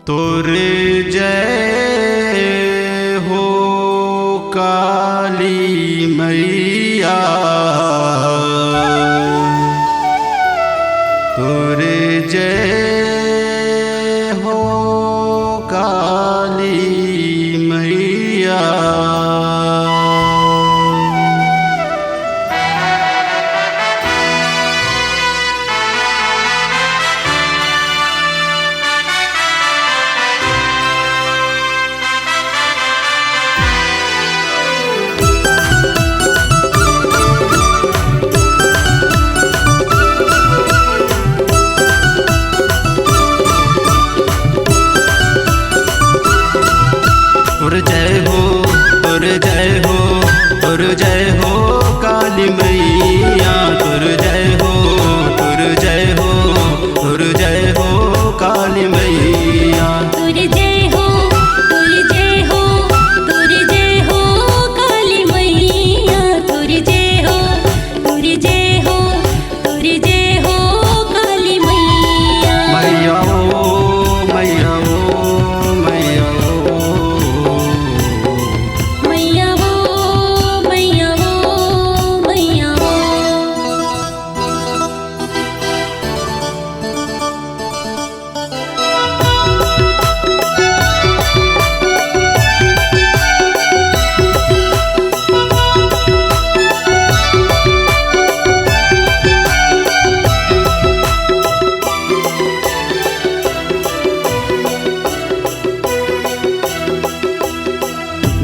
तोरे जय हो काली मैया, तोरे जय हो काली मैया। तुर जय हो, तुर जय हो काली मैया, तुर जय हो, तुर जय हो, तुर जय हो काली मैया। तुर जय हो, तुर जय हो, तुर जय हो काली मैया, तुर जय हो, तुर जय हो, तुर जय हो काली मैया। मैया ओ मैया ओ मैया ओ मैया वो, मैया वो, मैया वो।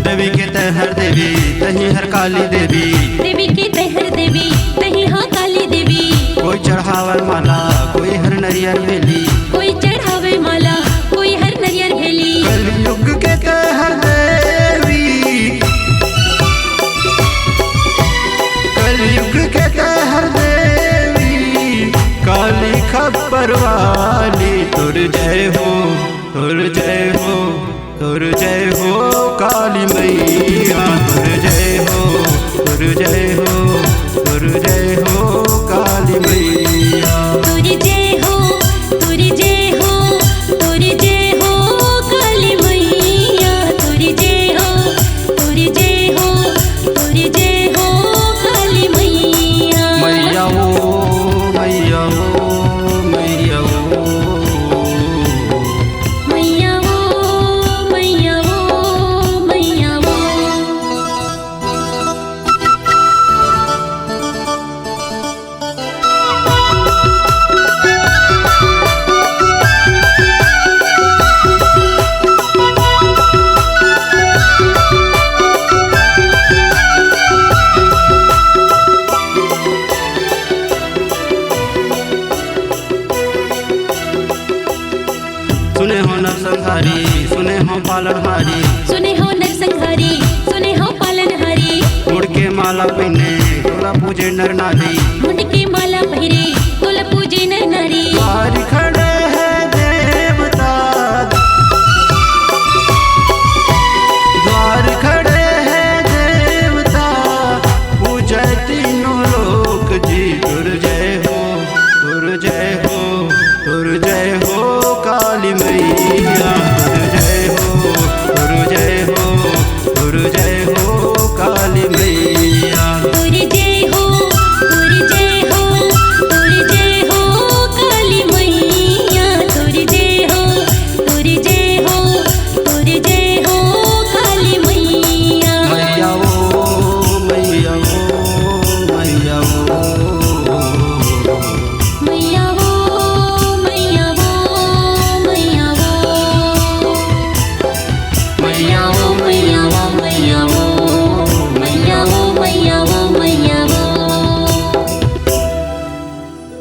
देवी के तहर देवी तही हर काली देवी, देवी की तहर देवी तही हाँ काली देवी। कोई चढ़ावल माला कोई हर नरियर भेली, कोई चढ़ावे माला कोई हर नरियर भेली। कलयुग के तहर देवी, कलयुग के तहर देवी, काली खबर वाली। तुर जय हो, तुर जय हो, तुर जय हो काली मैया, तुर जय हो, तुर जय हो, तुर जय हो काली मैया। तुर जय हो, तुर जय हो, तुर जय हो काली मैया, तुर जय हो, तुर जय हो, तुर जय हो काली मैया। मैया ओ मैया ओ मैया ओ मैया वो, मैया वो, मैया वो। सुने हो नरसंहारी, सुने हो पालनहारी, सुने हो नरसंहारी, सुने हो पालनहारी। मुड़ के माला पहने तोला पूजे नर नारी, मुंड की माला पहिरे तोला पूजे नर नारी। द्वार खड़े हैं देवता, द्वार खड़े हैं देवता, पूजे तीनों लोक जी। तुर जय हो, तुर जय हो, तुर जय हो काली मैया,